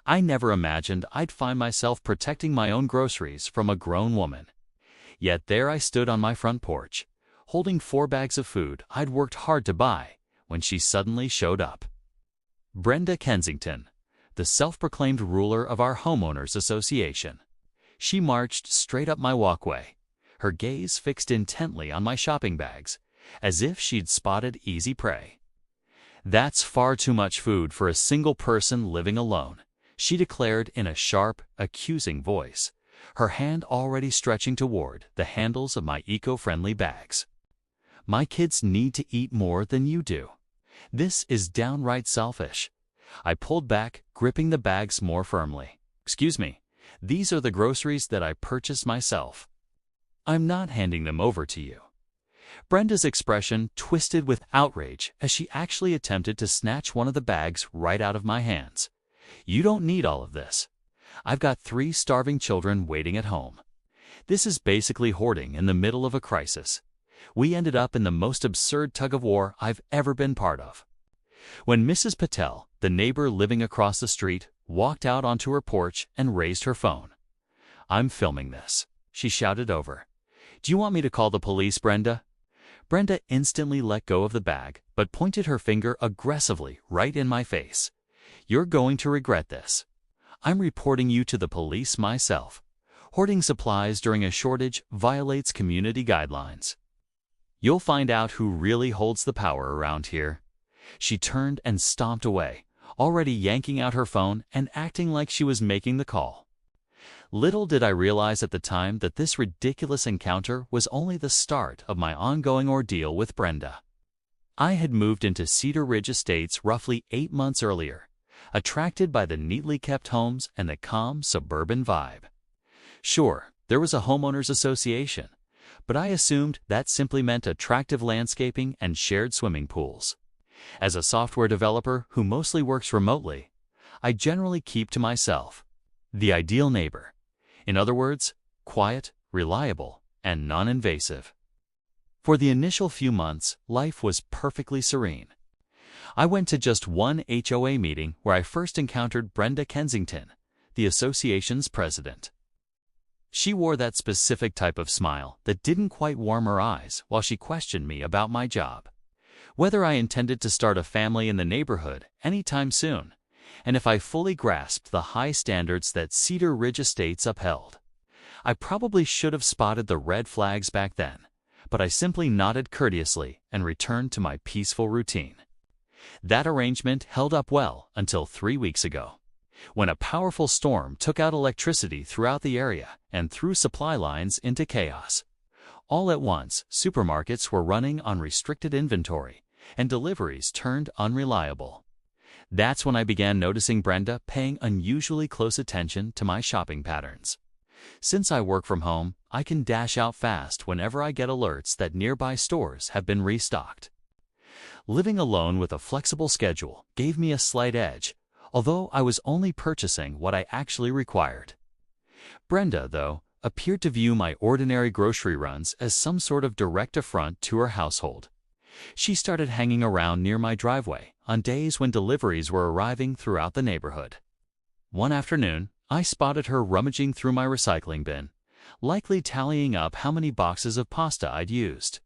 I never imagined I'd find myself protecting my own groceries from a grown woman. Yet there I stood on my front porch, holding 4 bags of food I'd worked hard to buy, when she suddenly showed up. Brenda Kensington, the self-proclaimed ruler of our homeowners association. She marched straight up my walkway, her gaze fixed intently on my shopping bags, as if she'd spotted easy prey. "That's far too much food for a single person living alone," she declared in a sharp, accusing voice, her hand already stretching toward the handles of my eco-friendly bags. "My kids need to eat more than you do. This is downright selfish." I pulled back, gripping the bags more firmly. "Excuse me, these are the groceries that I purchased myself. I'm not handing them over to you." Brenda's expression twisted with outrage as she actually attempted to snatch one of the bags right out of my hands. "You don't need all of this. I've got 3 starving children waiting at home." This is basically hoarding in the middle of a crisis. We ended up in the most absurd tug-of-war I've ever been part of. When Mrs. Patel, the neighbor living across the street, walked out onto her porch and raised her phone. "I'm filming this," she shouted over. "Do you want me to call the police, Brenda?" Brenda instantly let go of the bag, but pointed her finger aggressively right in my face. "You're going to regret this. I'm reporting you to the police myself. Hoarding supplies during a shortage violates community guidelines. You'll find out who really holds the power around here." She turned and stomped away, already yanking out her phone and acting like she was making the call. Little did I realize at the time that this ridiculous encounter was only the start of my ongoing ordeal with Brenda. I had moved into Cedar Ridge Estates roughly 8 months earlier, attracted by the neatly kept homes and the calm suburban vibe. Sure, there was a homeowners association, but I assumed that simply meant attractive landscaping and shared swimming pools. As a software developer who mostly works remotely, I generally keep to myself. The ideal neighbor. In other words, quiet, reliable, and non-invasive. For the initial few months, life was perfectly serene. I went to just one HOA meeting where I first encountered Brenda Kensington, the association's president. She wore that specific type of smile that didn't quite warm her eyes while she questioned me about my job, whether I intended to start a family in the neighborhood anytime soon, and if I fully grasped the high standards that Cedar Ridge Estates upheld. I probably should have spotted the red flags back then, but I simply nodded courteously and returned to my peaceful routine. That arrangement held up well until 3 weeks ago, when a powerful storm took out electricity throughout the area and threw supply lines into chaos. All at once, supermarkets were running on restricted inventory, and deliveries turned unreliable. That's when I began noticing Brenda paying unusually close attention to my shopping patterns. Since I work from home, I can dash out fast whenever I get alerts that nearby stores have been restocked. Living alone with a flexible schedule gave me a slight edge, although I was only purchasing what I actually required. Brenda, though, appeared to view my ordinary grocery runs as some sort of direct affront to her household. She started hanging around near my driveway on days when deliveries were arriving throughout the neighborhood. One afternoon, I spotted her rummaging through my recycling bin, likely tallying up how many boxes of pasta I'd used.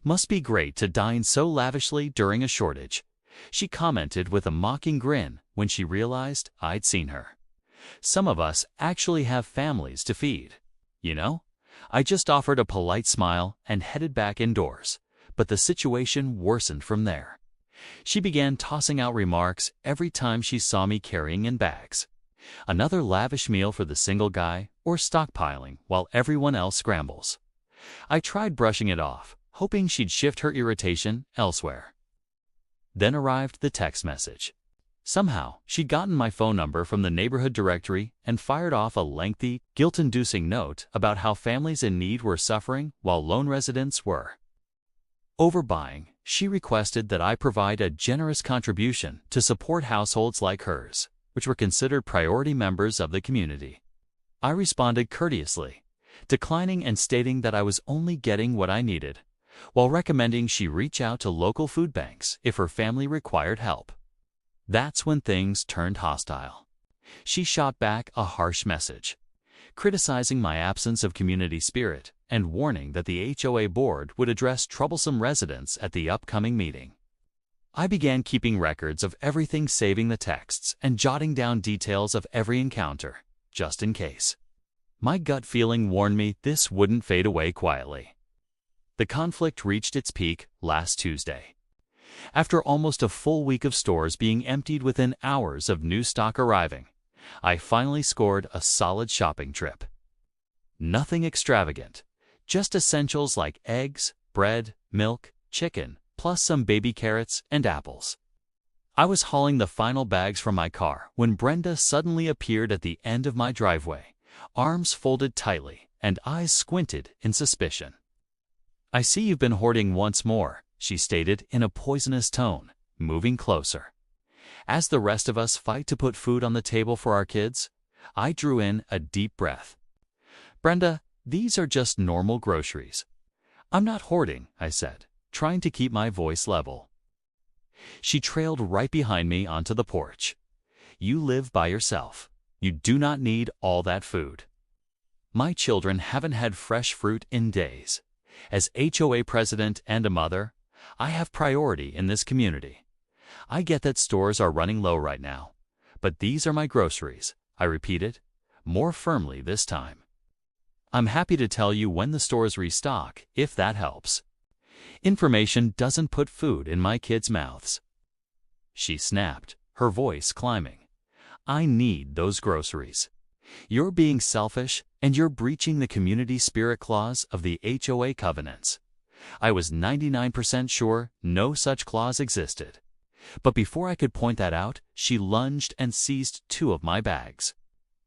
"Must be great to dine so lavishly during a shortage," she commented with a mocking grin when she realized I'd seen her. "Some of us actually have families to feed, you know?" I just offered a polite smile and headed back indoors, but the situation worsened from there. She began tossing out remarks every time she saw me carrying in bags. Another lavish meal for the single guy, or stockpiling while everyone else scrambles. I tried brushing it off, hoping she'd shift her irritation elsewhere. Then arrived the text message. Somehow, she'd gotten my phone number from the neighborhood directory and fired off a lengthy, guilt-inducing note about how families in need were suffering while lone residents were overbuying. She requested that I provide a generous contribution to support households like hers, which were considered priority members of the community. I responded courteously, declining and stating that I was only getting what I needed, while recommending she reach out to local food banks if her family required help. That's when things turned hostile. She shot back a harsh message, criticizing my absence of community spirit and warning that the HOA board would address troublesome residents at the upcoming meeting. I began keeping records of everything, saving the texts and jotting down details of every encounter, just in case. My gut feeling warned me this wouldn't fade away quietly. The conflict reached its peak last Tuesday. After almost a full week of stores being emptied within hours of new stock arriving, I finally scored a solid shopping trip. Nothing extravagant, just essentials like eggs, bread, milk, chicken, plus some baby carrots and apples. I was hauling the final bags from my car when Brenda suddenly appeared at the end of my driveway, arms folded tightly and eyes squinted in suspicion. "I see you've been hoarding once more," she stated in a poisonous tone, moving closer. As the rest of us fight to put food on the table for our kids, I drew in a deep breath. "Brenda, these are just normal groceries." "I'm not hoarding," I said, trying to keep my voice level. She trailed right behind me onto the porch. "You live by yourself. You do not need all that food." My children haven't had fresh fruit in days. As HOA president and a mother, I have priority in this community. I get that stores are running low right now, but these are my groceries, I repeated, more firmly this time. "I'm happy to tell you when the stores restock, if that helps. Information doesn't put food in my kids' mouths." She snapped, her voice climbing. "I need those groceries. You're being selfish and you're breaching the community spirit clause of the HOA covenants." I was 99% sure no such clause existed. But before I could point that out, she lunged and seized 2 of my bags.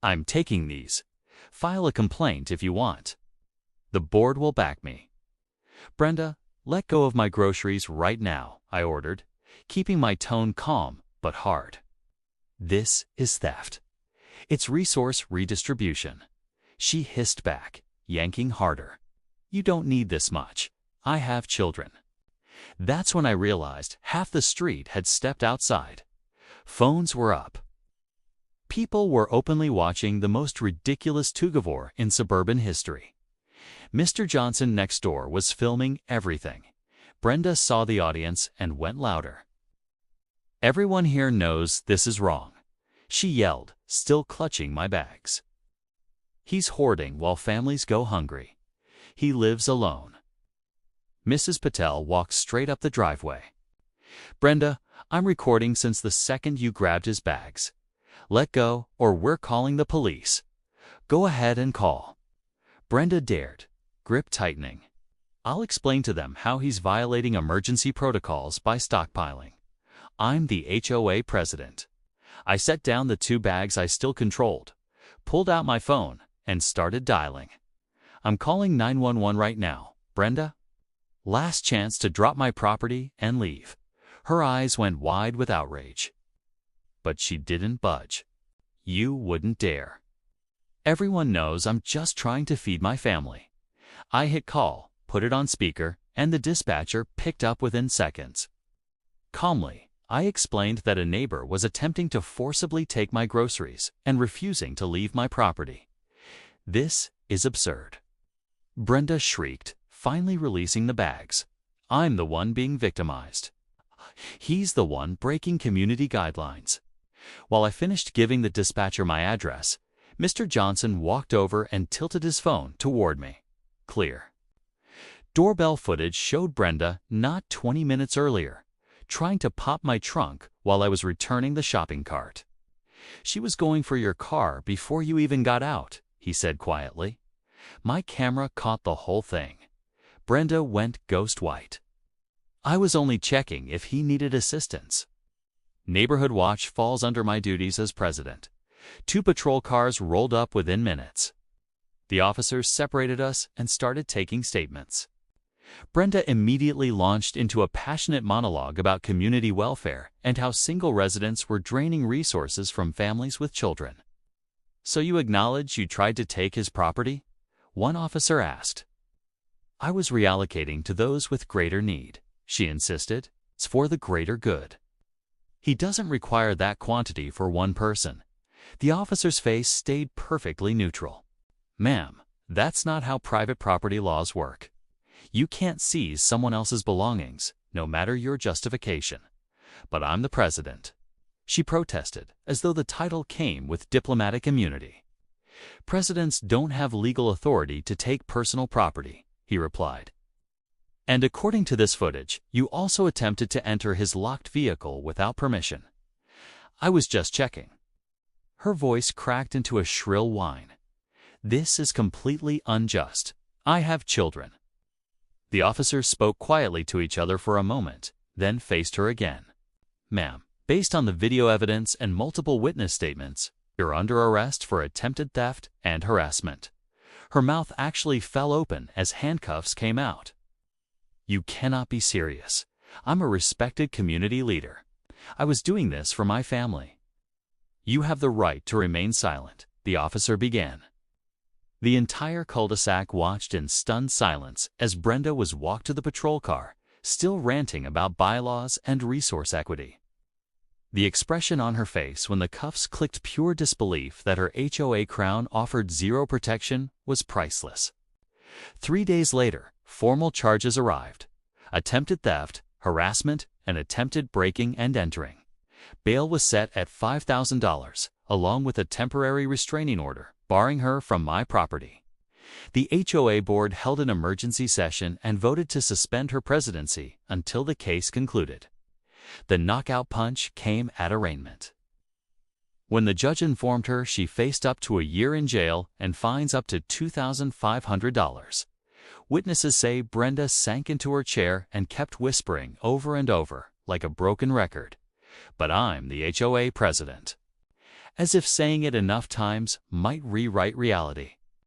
"I'm taking these. File a complaint if you want. The board will back me." "Brenda, let go of my groceries right now," I ordered, keeping my tone calm but hard. "This is theft. It's resource redistribution." She hissed back, yanking harder. "You don't need this much. I have children." That's when I realized half the street had stepped outside. Phones were up. People were openly watching the most ridiculous tug-of-war in suburban history. Mr. Johnson next door was filming everything. Brenda saw the audience and went louder. "Everyone here knows this is wrong," she yelled, still clutching my bags. "He's hoarding while families go hungry. He lives alone." Mrs. Patel walked straight up the driveway. "Brenda, I'm recording since the second you grabbed his bags. Let go or we're calling the police." "Go ahead and call." Brenda dared, grip tightening. "I'll explain to them how he's violating emergency protocols by stockpiling. I'm the HOA president." I set down the 2 bags I still controlled, pulled out my phone, and started dialing. "I'm calling 911 right now, Brenda. Last chance to drop my property and leave." Her eyes went wide with outrage. But she didn't budge. "You wouldn't dare. Everyone knows I'm just trying to feed my family." I hit call, put it on speaker, and the dispatcher picked up within seconds. Calmly, I explained that a neighbor was attempting to forcibly take my groceries and refusing to leave my property. "This is absurd." Brenda shrieked, finally releasing the bags. "I'm the one being victimized. He's the one breaking community guidelines." While I finished giving the dispatcher my address, Mr. Johnson walked over and tilted his phone toward me. Clear. Doorbell footage showed Brenda not 20 minutes earlier, trying to pop my trunk while I was returning the shopping cart. "She was going for your car before you even got out," he said quietly. My camera caught the whole thing. Brenda went ghost white. I was only checking if he needed assistance. Neighborhood watch falls under my duties as president. 2 patrol cars rolled up within minutes. The officers separated us and started taking statements. Brenda immediately launched into a passionate monologue about community welfare and how single residents were draining resources from families with children. "So you acknowledge you tried to take his property?" one officer asked. "I was reallocating to those with greater need," she insisted. "It's for the greater good. He doesn't require that quantity for one person. The officer's face stayed perfectly neutral. "Ma'am, that's not how private property laws work. You can't seize someone else's belongings, no matter your justification. But I'm the president." She protested, as though the title came with diplomatic immunity. "Presidents don't have legal authority to take personal property," he replied. "And according to this footage, you also attempted to enter his locked vehicle without permission." "I was just checking." Her voice cracked into a shrill whine. "This is completely unjust. I have children." The officers spoke quietly to each other for a moment, then faced her again. "Ma'am, based on the video evidence and multiple witness statements, you're under arrest for attempted theft and harassment." Her mouth actually fell open as handcuffs came out. "You cannot be serious. I'm a respected community leader. I was doing this for my family." "You have the right to remain silent," the officer began. The entire cul-de-sac watched in stunned silence as Brenda was walked to the patrol car, still ranting about bylaws and resource equity. The expression on her face when the cuffs clicked pure disbelief that her HOA crown offered zero protection was priceless. 3 days later, formal charges arrived: attempted theft, harassment, and attempted breaking and entering. Bail was set at $5,000, along with a temporary restraining order barring her from my property. The HOA board held an emergency session and voted to suspend her presidency until the case concluded. The knockout punch came at arraignment. When the judge informed her she faced up to a year in jail and fines up to $2,500, witnesses say Brenda sank into her chair and kept whispering over and over, like a broken record, "But I'm the HOA president," as if saying it enough times might rewrite reality.